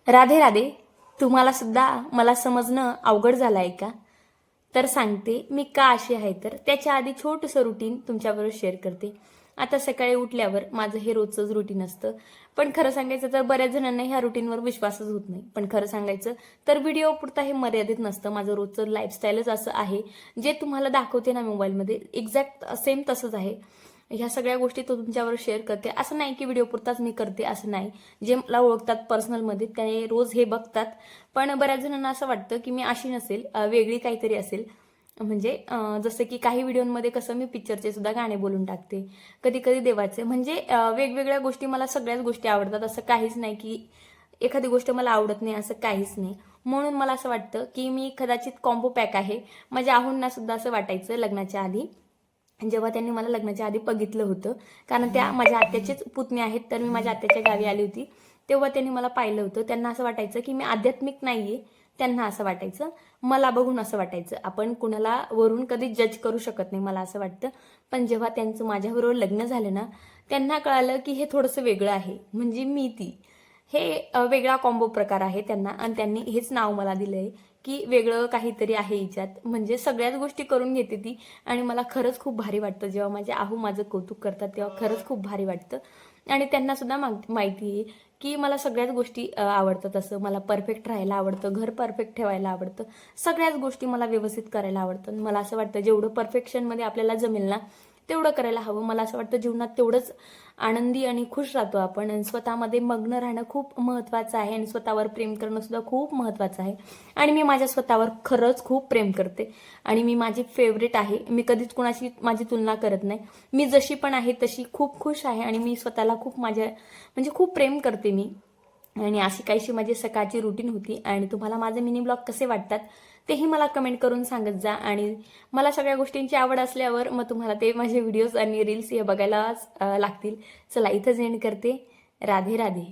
राधे राधे. तुम्हाला सुद्धा मला समजणं अवघड झालं आहे का? तर सांगते मी का अशी आहे. तर त्याच्या आधी छोटंसं रुटीन तुमच्याबरोबर शेअर करते. आता सकाळी उठल्यावर माझं हे रोजचंच रुटीन असतं. पण खरं सांगायचं तर बऱ्याच जणांना ह्या रुटीनवर विश्वासच होत नाही. पण खरं सांगायचं तर व्हिडिओ पुरता हे मर्यादित नसतं. माझं रोजचं लाईफस्टाईलच असं आहे, जे तुम्हाला दाखवते ना मोबाईलमध्ये एक्झॅक्ट सेम तसंच आहे. ह्या सगळ्या गोष्टी तो तुमच्यावर शेअर करते. असं नाही की व्हिडिओ पुरताच मी करते, असं नाही. जे मला ओळखतात पर्सनलमध्ये ते रोज हे बघतात. पण बऱ्याच जणांना असं वाटतं की मी अशी नसेल, वेगळी काहीतरी असेल. म्हणजे जसं की काही व्हिडिओमध्ये कसं मी पिक्चरचे सुद्धा गाणे बोलून टाकते, कधी कधी देवाचे. म्हणजे वेगवेगळ्या गोष्टी, मला सगळ्याच गोष्टी आवडतात. असं काहीच नाही की एखादी गोष्ट मला आवडत नाही, असं काहीच नाही. म्हणून मला असं वाटतं की मी कदाचित कॉम्बो पॅक आहे. माझ्या आहुंना सुद्धा असं वाटायचं लग्नाच्या आधी, जेव्हा त्यांनी मला लग्नाच्या आधी बघितलं होतं. कारण त्या माझ्या आत्याचेच पुतणे आहेत. तर मी माझ्या आत्याच्या गावी आली होती, तेव्हा त्यांनी मला पाहिलं होतं. त्यांना असं वाटायचं की मी आध्यात्मिक नाहीये. त्यांना असं वाटायचं, मला बघून असं वाटायचं. आपण कुणाला वरून कधी जज करू शकत नाही, मला असं वाटतं. पण जेव्हा त्यांचं माझ्याबरोबर लग्न झालं ना, त्यांना कळालं की हे थोडंसं वेगळं आहे. म्हणजे मी ती, हे वेगळा कॉम्बो प्रकार आहे त्यांना. आणि त्यांनी हेच नाव मला दिलंय की वेगळं काहीतरी आहे हिच्यात. म्हणजे सगळ्याच गोष्टी करून घेते ती. आणि मला खरंच खूप भारी वाटतं जेव्हा माझे आहू माझं कौतुक करतात, तेव्हा खरंच खूप भारी वाटतं. आणि त्यांना सुद्धा माहिती आहे की मला सगळ्याच गोष्टी आवडतात. असं मला परफेक्ट राहायला आवडतं, घर परफेक्ट ठेवायला आवडतं, सगळ्याच गोष्टी मला व्यवस्थित करायला आवडतं. मला असं वाटतं जेवढं परफेक्शनमध्ये आपल्याला जमेल ना, तेवढं करायला हवं. मला असं वाटतं जीवनात तेवढंच आनंदी आणि खुश राहतो आपण. आणि स्वतःमध्ये मग्न राहणं खूप महत्त्वाचं आहे. आणि स्वतःवर प्रेम करणं सुद्धा खूप महत्त्वाचं आहे. आणि मी माझ्या स्वतःवर खरंच खूप प्रेम करते. आणि मी माझी फेवरेट आहे. मी कधीच कुणाशी माझी तुलना करत नाही. मी जशी पण आहे तशी खूप खुश आहे. आणि मी स्वतःला खूप म्हणजे खूप प्रेम करते मी. आणि अशी काहीशी माझी सकाळची रुटीन होती. आणि तुम्हाला माझे मिनी ब्लॉग कसे वाटतात तेही मला कमेंट करून सांगत जा. आणि मला सगळ्या गोष्टींची आवड असल्यावर मग तुम्हाला ते माझे व्हिडिओज आणि रील्स हे बघायलाच लागतील. चला इथंच एंड करते. राधे राधे.